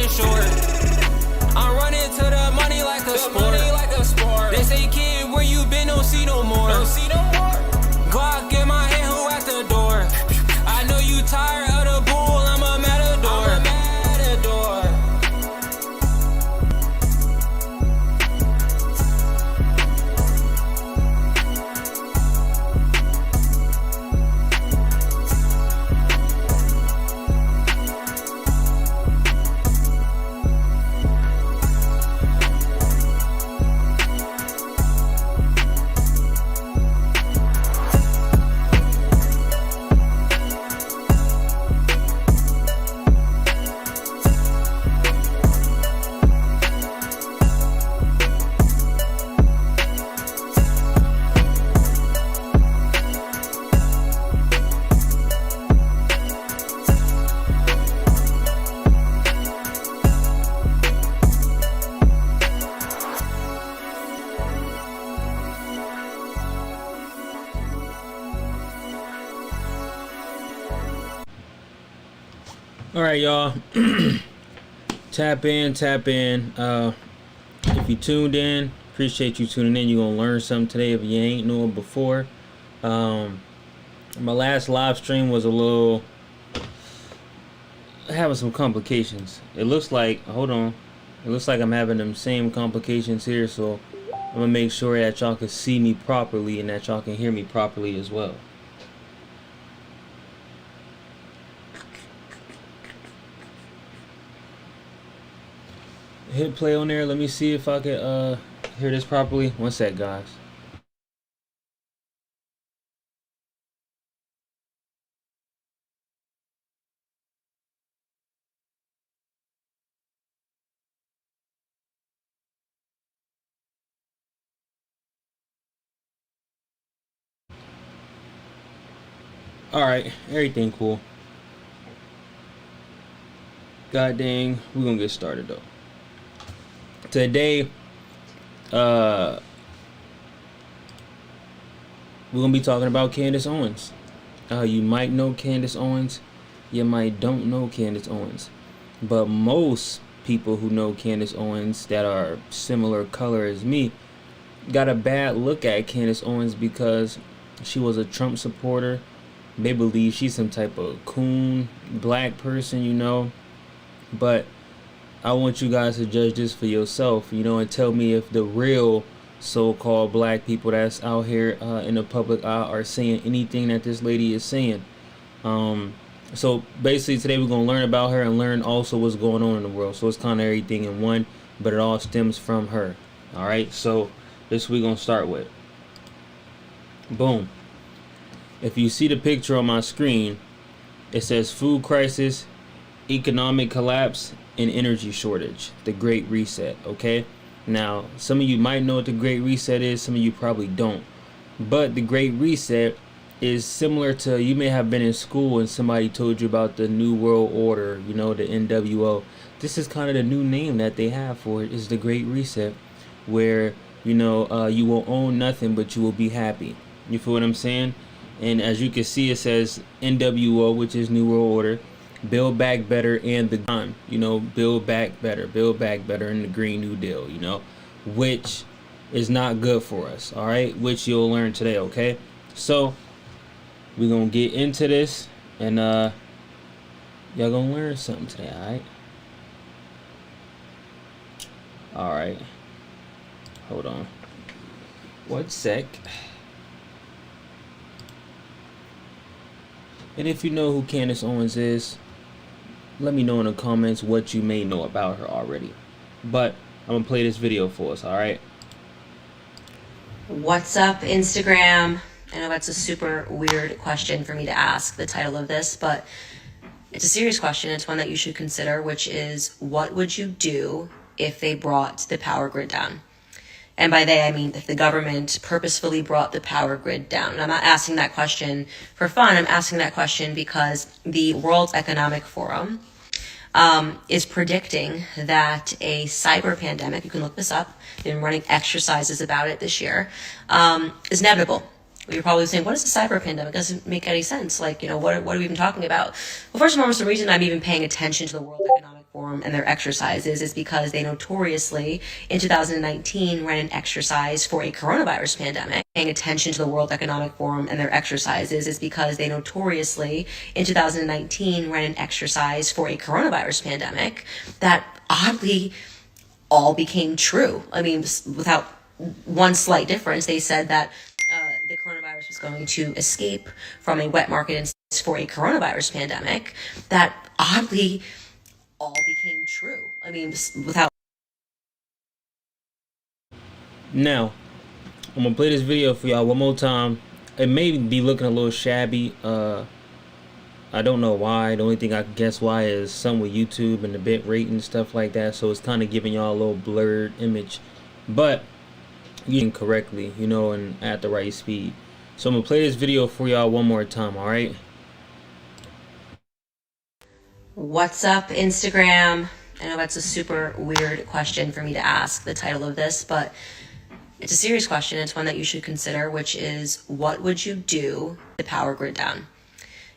getting short. I'm running to the money like a sport. They say, kid, where you been? Don't see no more. Glock in my hand, who at the door? I know you tired of the bull, I'm a matador. All right, y'all. Tap in. If you tuned in, appreciate you tuning in. You're gonna learn something today if you ain't know it before. My last live stream was a little having some complications. It looks like, hold on, it looks like I'm having them same complications here, so I'm gonna make sure that y'all can see me properly and that y'all can hear me properly as well. Hit play on there. Let me see if I can hear this properly. One sec, guys. Alright, everything cool. God dang, we're gonna get started though. Today, we're gonna be talking about Candace Owens. You might know Candace Owens, you might don't know Candace Owens, but most people who know Candace Owens that are similar color as me got a bad look at Candace Owens because she was a Trump supporter. They believe she's some type of coon black person, you know, but I want you guys to judge this for yourself, you know, and tell me if the real so-called black people that's out here in the public eye are saying anything that this lady is saying. So basically today we're going to learn about her and learn also what's going on in the world. So it's kind of everything in one, but it all stems from her. All right, so this we're going to start with. Boom. If you see the picture on my screen, it says food crisis, economic collapse, and energy shortage, the Great Reset. Okay, now some of you might know what the Great Reset is, some of you probably don't, but the Great Reset is similar to, you may have been in school and somebody told you about the New World Order, you know, the NWO. This is kind of the new name that they have for it, is the Great Reset, where, you know, you will own nothing but you will be happy. You feel what I'm saying? And as you can see, it says NWO, which is New World Order, Build Back Better, and the time, you know, build back better, and the Green New Deal, you know, which is not good for us. All right, which you'll learn today. Okay, so we're gonna get into this, and y'all gonna learn something today. All right, hold on 1 sec. And if you know who Candace Owens is, let me know in the comments what you may know about her already. But I'm gonna play this video for us, all right? What's up, Instagram? I know that's a super weird question for me to ask, the title of this, but it's a serious question. It's one that you should consider, which is, what would you do if they brought the power grid down? And by they, I mean if the government purposefully brought the power grid down. And I'm not asking that question for fun. I'm asking that question because the World Economic Forum is predicting that a cyber pandemic, you can look this up, they've been running exercises about it this year, is inevitable. You're probably saying, what is a cyber pandemic? It doesn't make any sense. Like, you know, what are we even talking about? Well, first and foremost, the reason I'm even paying attention to the World Economic Forum and their exercises is because they notoriously, in 2019, ran an exercise for a coronavirus pandemic. Paying attention to the World Economic Forum and their exercises is because they notoriously, in 2019, ran an exercise for a coronavirus pandemic that oddly all became true. I mean, without one slight difference, they said that the coronavirus was going to escape from a wet market and for a coronavirus pandemic that oddly all became true. I mean, without. Now, I'm gonna play this video for y'all one more time. It may be looking a little shabby. I don't know why. The only thing I can guess why is some with YouTube and the bit rate and stuff like that. So it's kind of giving y'all a little blurred image, but using correctly, you know, and at the right speed. So I'm gonna play this video for y'all one more time. All right. What's up, Instagram? I know that's a super weird question for me to ask, the title of this, but it's a serious question. It's one that you should consider, which is, what would you do if the power grid down?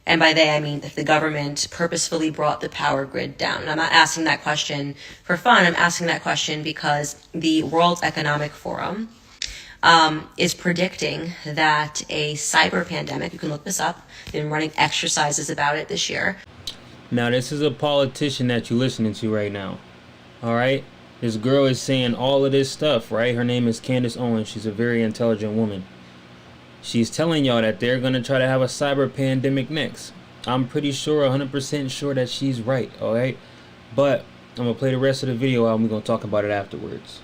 And by they, I mean if the government purposefully brought the power grid down. And I'm not asking that question for fun. I'm asking that question because the World Economic Forum is predicting that a cyber pandemic, you can look this up, they've been running exercises about it this year. Now, this is a politician that you're listening to right now. All right. This girl is saying all of this stuff, right? Her name is Candace Owens. She's a very intelligent woman. She's telling y'all that they're going to try to have a cyber pandemic next. I'm pretty sure, 100% sure that she's right, all right? But I'm going to play the rest of the video out and we're going to talk about it afterwards.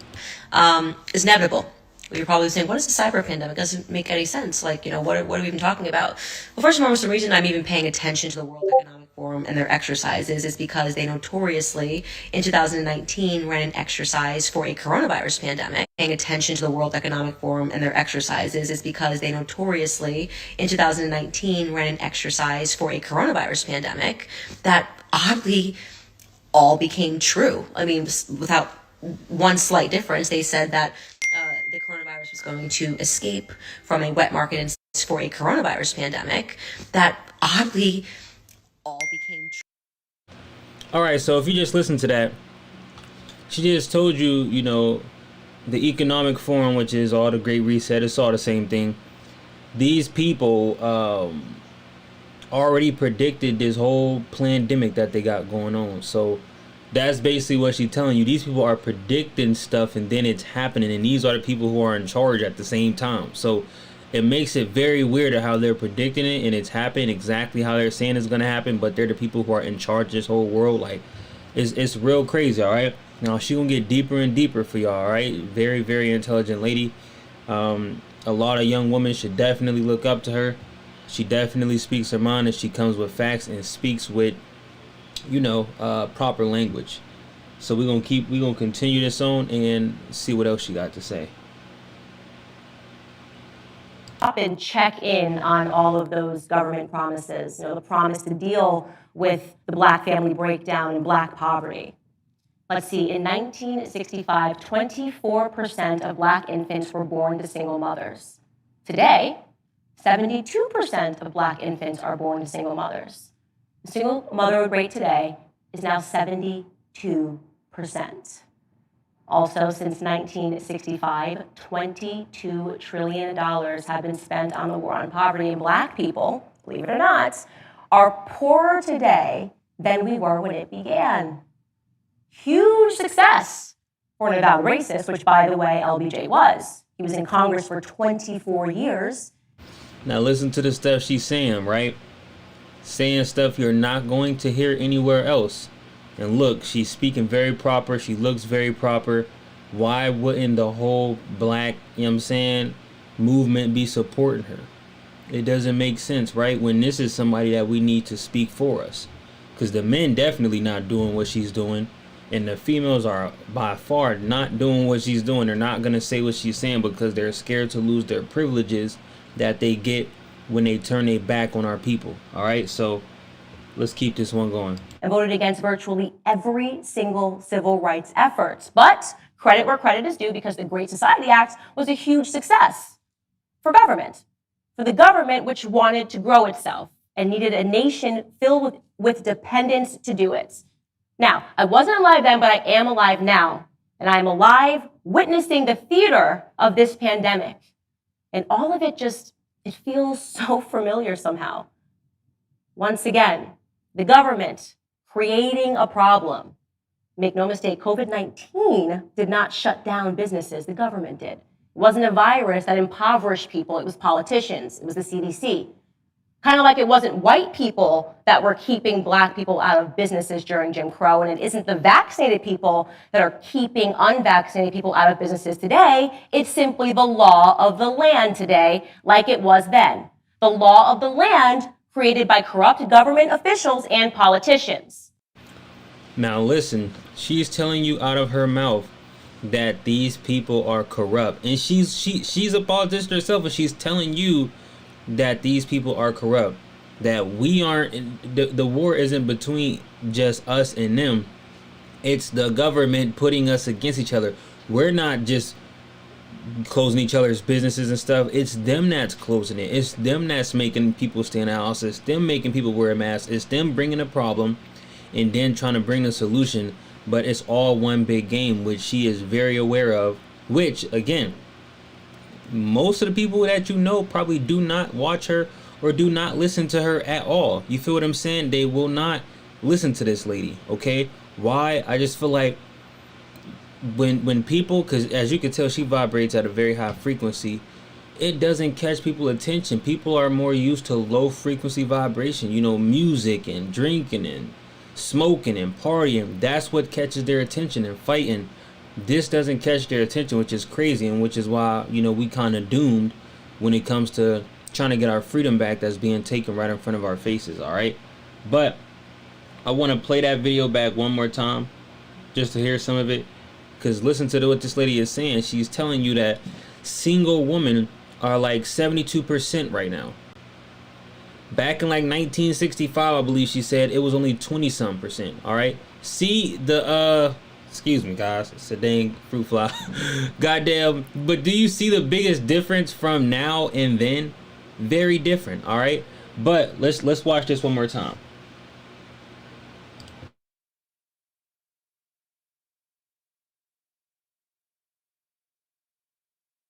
Is inevitable. You're probably saying, what is a cyber pandemic? It doesn't make any sense. Like, you know, what are we even talking about? Well, first and foremost, the reason I'm even paying attention to the World Economic Forum and their exercises is because they notoriously, in 2019, ran an exercise for a coronavirus pandemic. Paying attention to the World Economic Forum and their exercises is because they notoriously, in 2019, ran an exercise for a coronavirus pandemic that oddly all became true. I mean, without one slight difference, they said that the coronavirus was going to escape from a wet market and for a coronavirus pandemic that oddly all became true. All right, so if you just listen to that, she just told you, you know, the Economic Forum, which is all the Great Reset, it's all the same thing. These people already predicted this whole pandemic that they got going on. So that's basically what she's telling you. These people are predicting stuff and then it's happening, and these are the people who are in charge at the same time. So it makes it very weird how they're predicting it and it's happening exactly how they're saying it's gonna happen, but they're the people who are in charge of this whole world. Like, it's real crazy. All right, now she gonna get deeper and deeper for y'all. All right, very, very intelligent lady. A lot of young women should definitely look up to her. She definitely speaks her mind, and she comes with facts and speaks with, you know, proper language. So we're gonna continue this on and see what else she got to say. Up and check in on all of those government promises. You know, the promise to deal with the Black family breakdown and Black poverty. Let's see, in 1965, 24% of Black infants were born to single mothers. Today, 72% of Black infants are born to single mothers. The single mother rate today is now 72%. Also, since 1965, $22 trillion have been spent on the war on poverty, and Black people, believe it or not, are poorer today than we were when it began. Huge success for an avowed racist, which, by the way, LBJ was. He was in Congress for 24 years. Now listen to the stuff she's saying, right? Saying stuff you're not going to hear anywhere else. And look, she's speaking very proper. She looks very proper. Why wouldn't the whole Black, you know what I'm saying, movement be supporting her? It doesn't make sense, right? When this is somebody that we need to speak for us. Because the men definitely not doing what she's doing. And the females are by far not doing what she's doing. They're not going to say what she's saying because they're scared to lose their privileges that they get when they turn their back on our people. All right, so let's keep this one going. And voted against virtually every single civil rights effort. But credit where credit is due, because the Great Society Act was a huge success for government. For the government, which wanted to grow itself and needed a nation filled with dependence to do it. Now, I wasn't alive then, but I am alive now. And I'm alive witnessing the theater of this pandemic. And all of it just, it feels so familiar somehow. Once again, the government creating a problem. Make no mistake, COVID-19 did not shut down businesses. The government did. It wasn't a virus that impoverished people. It was politicians. It was the CDC. Kind of like it wasn't white people that were keeping black people out of businesses during Jim Crow, and it isn't the vaccinated people that are keeping unvaccinated people out of businesses today. It's simply the law of the land today, like it was then. The law of the land created by corrupt government officials and politicians. Now listen, she's telling you out of her mouth that these people are corrupt, and she's a politician herself, and she's telling you that these people are corrupt, that we aren't, the war isn't between just us and them. It's the government putting us against each other. We're not just closing each other's businesses and stuff. It's them that's closing it. It's them that's making people stay in the house. It's them making people wear a mask. It's them bringing a problem and then trying to bring the solution. But it's all one big game, which she is very aware of, which again, most of the people that you know probably do not watch her or do not listen to her at all. You feel what I'm saying? They will not listen to this lady, okay? Why? I just feel like when people, because as you can tell, she vibrates at a very high frequency, it doesn't catch people's attention. People are more used to low frequency vibration, you know, music and drinking and smoking and partying. That's what catches their attention, and fighting. This doesn't catch their attention, which is crazy, and which is why, you know, we kind of doomed when it comes to trying to get our freedom back that's being taken right in front of our faces, all right? But I want to play that video back one more time just to hear some of it, because listen to what this lady is saying. She's telling you that single women are like 72% right now. Back in like 1965, I believe she said, it was only 20-some%, all right? See the, excuse me, guys. It's a dang fruit fly. Goddamn. But do you see the biggest difference from now and then? Very different, all right? But let's watch this one more time.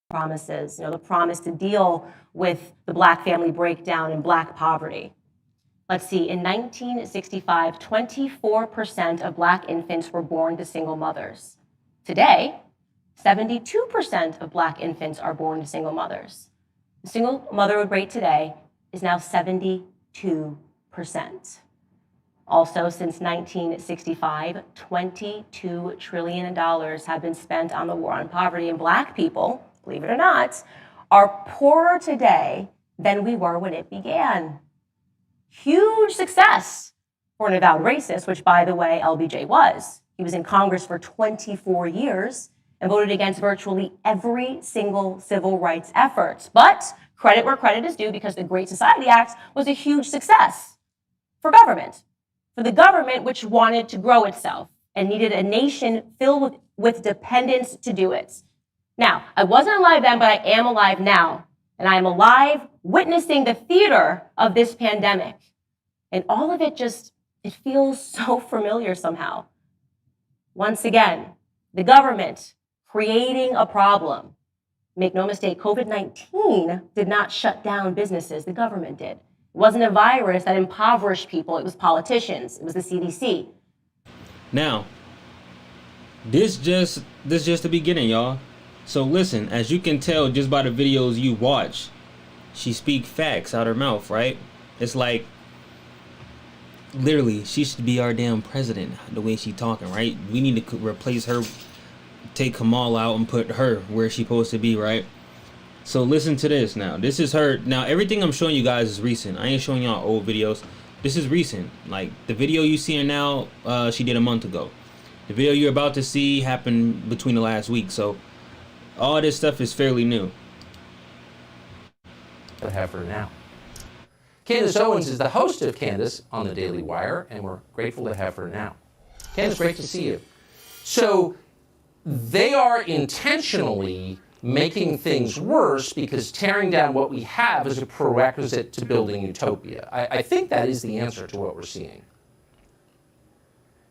Promises, you know, the promise to deal with the black family breakdown and black poverty. Let's see, in 1965, 24% of black infants were born to single mothers. Today, 72% of black infants are born to single mothers. The single motherhood rate today is now 72%. Also, since 1965, $22 trillion have been spent on the war on poverty, and black people, believe it or not, are poorer today than we were when it began. Huge success for an avowed racist, which, by the way, LBJ was. He was in Congress for 24 years and voted against virtually every single civil rights effort. But credit where credit is due, because the Great Society Act was a huge success for government. For the government, which wanted to grow itself and needed a nation filled with dependence to do it. Now, I wasn't alive then, but I am alive now. And I am alive witnessing the theater of this pandemic. And all of it just, it feels so familiar somehow. Once again, the government creating a problem. Make no mistake, COVID-19 did not shut down businesses. The government did. It wasn't a virus that impoverished people. It was politicians. It was the CDC. Now, this just the beginning, y'all. So listen, as you can tell just by the videos you watch, she speak facts out her mouth, right? It's like, literally, she should be our damn president, the way she talking, right? We need to replace her, take Kamal out and put her where she's supposed to be, right? So listen to this now. This is her. Now, everything I'm showing you guys is recent. I ain't showing y'all old videos. This is recent. Like, the video you seeing now, she did a month ago. The video you're about to see happened between the last week. So all this stuff is fairly new. I have her now. Candace Owens is the host of Candace on the Daily Wire, and we're grateful to have her now. Candace, great to see you. So they are intentionally making things worse because tearing down what we have is a prerequisite to building utopia. I think that is the answer to what we're seeing.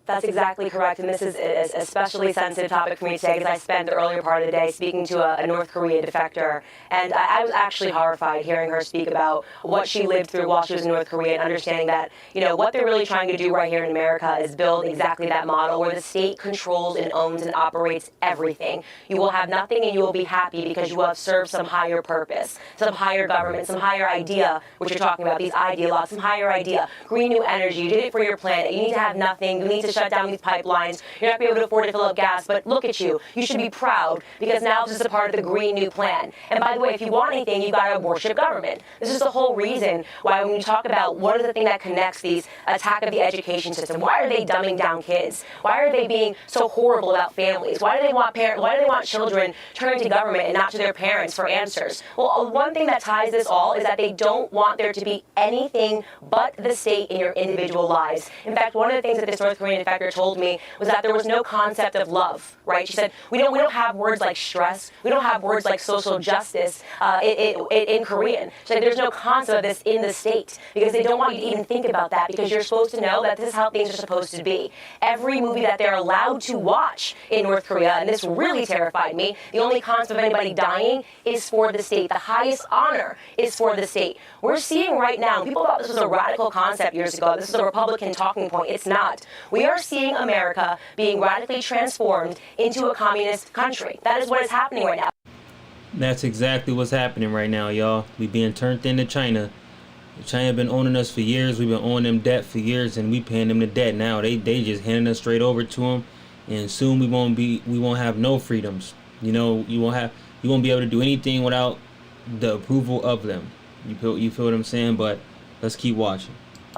That's exactly correct, and this is an especially sensitive topic for me today because I spent the earlier part of the day speaking to a North Korea defector, and I was actually horrified hearing her speak about what she lived through while she was in North Korea and understanding that, what they're really trying to do right here in America is build exactly that model where the state controls and owns and operates everything. You will have nothing and you will be happy because you will have served some higher purpose, some higher government, some higher idea, which you're talking about, these ideologues, some higher idea, green new energy, you did it for your planet, you need to have nothing, you need to shut down these pipelines, you're not going to be able to afford to fill up gas, but look at you. You should be proud because now this is a part of the Green New Plan. And by the way, if you want anything, you got to worship government. This is the whole reason why when you talk about what is the thing that connects these attack of the education system, why are they dumbing down kids? Why are they being so horrible about families? Why do they want children turning to government and not to their parents for answers? Well, one thing that ties this all is that they don't want there to be anything but the state in your individual lives. In fact, one of the things that this North Korean defector told me was that there was no concept of love, right? She said, we don't have words like stress, we don't have words like social justice in Korean. She said, there's no concept of this in the state because they don't want you to even think about that because you're supposed to know that this is how things are supposed to be. Every movie that they're allowed to watch in North Korea, and this really terrified me, the only concept of anybody dying is for the state. The highest honor is for the state. We're seeing right now, people thought this was a radical concept years ago, this is a Republican talking point. It's not. We are seeing America being radically transformed into a communist country. That is what is happening right now. That's exactly what's happening right now, y'all. We being turned into China. China been owning us for years. We've been owing them debt for years, and we paying them the debt now. They just handing us straight over to them, and soon we won't have no freedoms. You won't be able to do anything without the approval of them. You feel what I'm saying? But let's keep watching.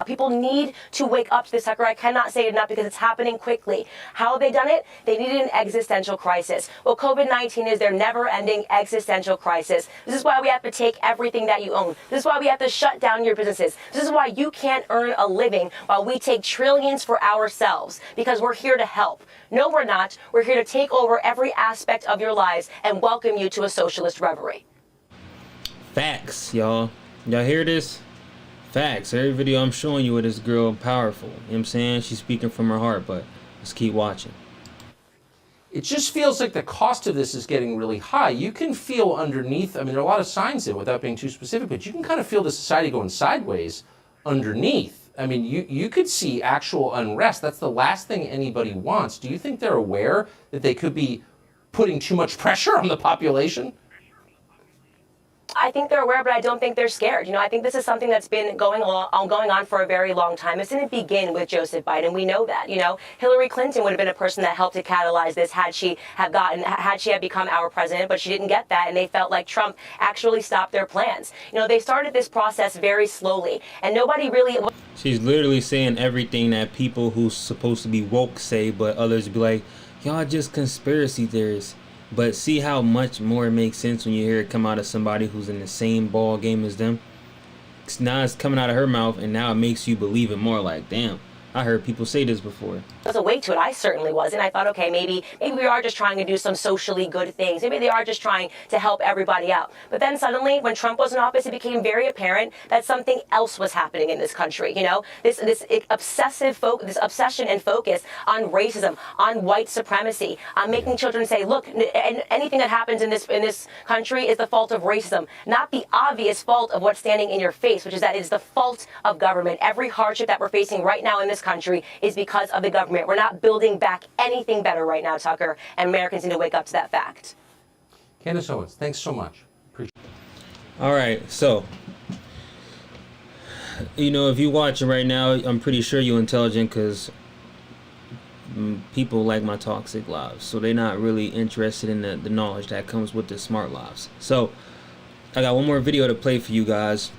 People need to wake up to this, Tucker. I cannot say it enough because it's happening quickly. How have they done it? They needed an existential crisis. Well, COVID-19 is their never-ending existential crisis. This is why we have to take everything that you own. This is why we have to shut down your businesses. This is why you can't earn a living while we take trillions for ourselves because we're here to help. No, we're not. We're here to take over every aspect of your lives and welcome you to a socialist reverie. Facts, y'all. Y'all hear this? Facts. Every video I'm showing you with this girl powerful. You know what I'm saying? She's speaking from her heart, but let's keep watching. It just feels like the cost of this is getting really high. You can feel underneath, there are a lot of signs in without being too specific, but you can kind of feel the society going sideways underneath. You could see actual unrest. That's the last thing anybody wants. Do you think they're aware that they could be putting too much pressure on the population? I think they're aware, but I don't think they're scared. I think this is something that's been going on for a very long time. This didn't begin with Joseph Biden. We know that. Hillary Clinton would have been a person that helped to catalyze this had she become our president, but she didn't get that, and they felt like Trump actually stopped their plans. They started this process very slowly, and nobody really. She's literally saying everything that people who's supposed to be woke say, but others be like, y'all just conspiracy theorists. But see how much more it makes sense when you hear it come out of somebody who's in the same ball game as them. Now it's coming out of her mouth, and now it makes you believe it more. Like, damn, I heard people say this before. I was awake to it. I certainly was. And I thought, okay, maybe we are just trying to do some socially good things. Maybe they are just trying to help everybody out. But then suddenly, when Trump was in office, it became very apparent that something else was happening in this country. This obsession and focus on racism, on white supremacy, on making children say, look, anything that happens in this country is the fault of racism, not the obvious fault of what's standing in your face, which is that it's the fault of government. Every hardship that we're facing right now in this country is because of the government. We're not building back anything better right now, Tucker, and Americans need to wake up to that fact. Candace Owens, thanks so much. Appreciate it. All right, so, if you're watching right now, I'm pretty sure you're intelligent because people like my toxic lives, so they're not really interested in the knowledge that comes with the smart lives. So, I got one more video to play for you guys.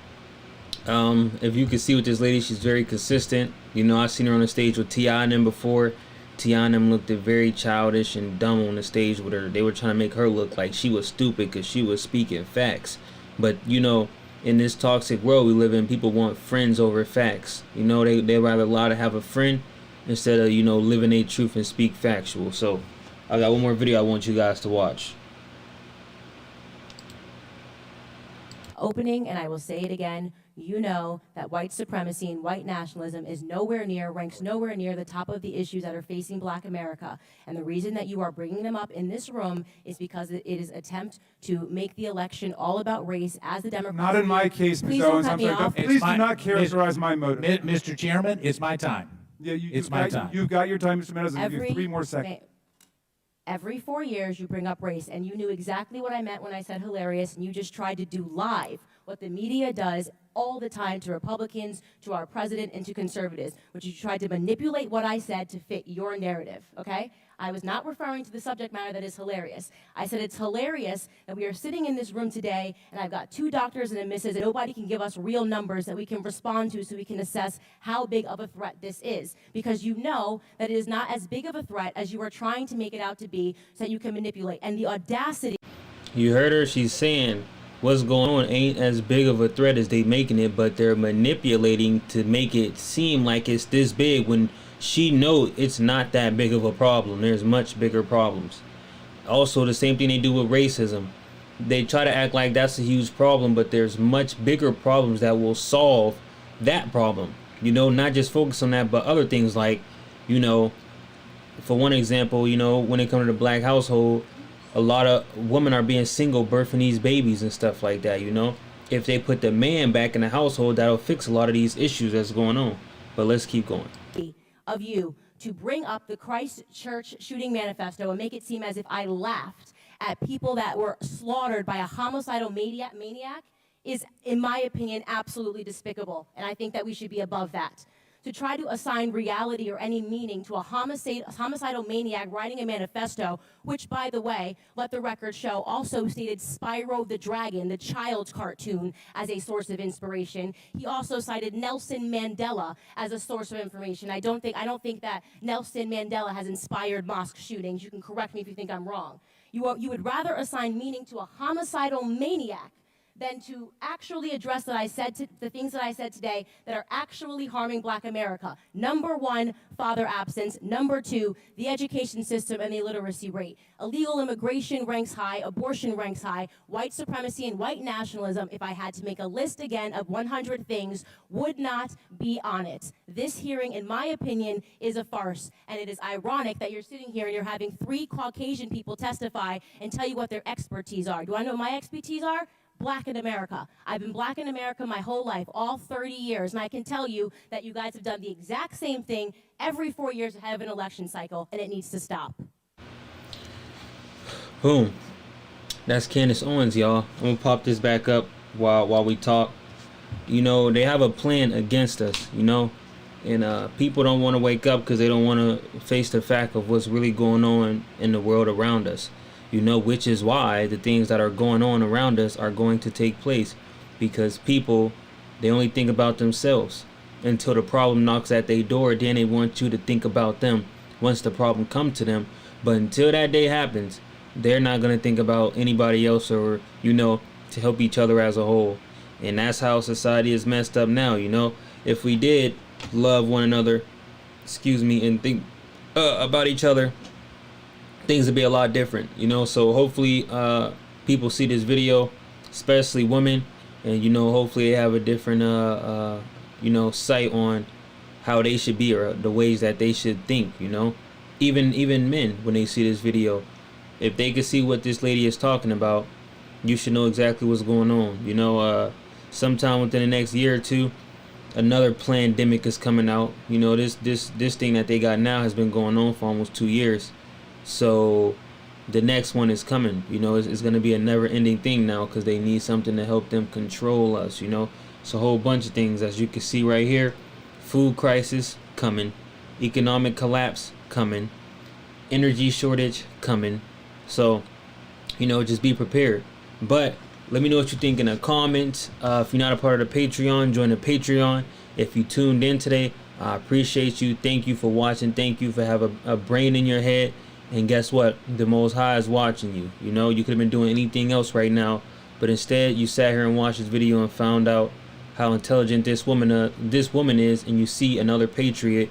If you can see with this lady, she's very consistent. I've seen her on the stage with T.I. and them before. T.I. and them looked very childish and dumb on the stage with her. They were trying to make her look like she was stupid because she was speaking facts. But, in this toxic world we live in, people want friends over facts. They rather lie to have a friend instead of, living a truth and speak factual. So, I got one more video I want you guys to watch. Opening, and I will say it again, you know that white supremacy and white nationalism is ranks nowhere near the top of the issues that are facing Black America. And the reason that you are bringing them up in this room is because it is attempt to make the election all about race as the Democrats. Not in my case, Ms. Please don't Owens. cut I'm me sorry. off. Please do not characterize my motive. Mr. Chairman, it's my time. Yeah, it's my time. You've got your time, Mr. Menendez. I'll give you 3 more seconds. Every 4 years, you bring up race, and you knew exactly what I meant when I said hilarious, and you just tried to do live what the media does all the time to Republicans, to our president, and to conservatives, which you tried to manipulate what I said to fit your narrative, okay? I was not referring to the subject matter that is hilarious. I said it's hilarious that we are sitting in this room today, and I've got 2 doctors and a missus, and nobody can give us real numbers that we can respond to so we can assess how big of a threat this is. Because you know that it is not as big of a threat as you are trying to make it out to be so that you can manipulate. And the audacity. You heard her. She's saying what's going on ain't as big of a threat as they making it, but they're manipulating to make it seem like it's this big when she know it's not that big of a problem. There's much bigger problems. Also, the same thing they do with racism. They try to act like that's a huge problem, but there's much bigger problems that will solve that problem. You know, not just focus on that, but other things like, you know, for one example, you know, when it comes to the Black household, a lot of women are being single birthing these babies and stuff like that, you know. If they put the man back in the household, that'll fix a lot of these issues that's going on. But let's keep going. Of you to bring up the Christchurch shooting manifesto and make it seem as if I laughed at people that were slaughtered by a homicidal maniac is, in my opinion, absolutely despicable. And I think that we should be above that. To try to assign reality or any meaning to a homicidal maniac writing a manifesto, which, by the way, let the record show, also stated Spyro the Dragon, the child's cartoon, as a source of inspiration. He also cited Nelson Mandela as a source of information. I don't think that Nelson Mandela has inspired mosque shootings. You can correct me if you think I'm wrong. You would rather assign meaning to a homicidal maniac than to actually address the things that I said today that are actually harming Black America. Number 1, father absence. Number 2, the education system and the illiteracy rate. Illegal immigration ranks high, abortion ranks high, white supremacy and white nationalism, if I had to make a list again of 100 things, would not be on it. This hearing, in my opinion, is a farce, and it is ironic that you're sitting here and you're having 3 Caucasian people testify and tell you what their expertise are. Do I know what my expertise are? Black in America. I've been Black in America my whole life, all 30 years, and I can tell you that you guys have done the exact same thing every 4 years ahead of an election cycle, and it needs to stop. Boom. That's Candace Owens, y'all. I'm gonna pop this back up while we talk. You know, they have a plan against us, you know, and people don't want to wake up because they don't want to face the fact of what's really going on in the world around us. You know, which is why the things that are going on around us are going to take place, because people, they only think about themselves until the problem knocks at their door. Then they want you to think about them once the problem comes to them. But until that day happens, they're not going to think about anybody else or, you know, to help each other as a whole. And that's how society is messed up now. You know, if we did love one another, and think about each other, things would be a lot different, you know. So hopefully people see this video, especially women, and, you know, hopefully they have a different you know, sight on how they should be or the ways that they should think, you know. Even men, when they see this video, if they could see what this lady is talking about, you should know exactly what's going on. You know, sometime within the next year or two, another pandemic is coming out. You know, this thing that they got now has been going on for almost 2 years. So the next one is coming. You know, it's going to be a never-ending thing now because they need something to help them control us, you know. It's a whole bunch of things, as you can see right here. Food crisis coming. Economic collapse coming. Energy shortage coming. So, you know, just be prepared. But let me know what you think in the comments. If you're not a part of the Patreon, join the Patreon. If you tuned in today, I appreciate you. Thank you for watching. Thank you for having a brain in your head. And guess what? The Most High is watching you. You know, you could have been doing anything else right now, but instead you sat here and watched this video and found out how intelligent this woman is, and you see another patriot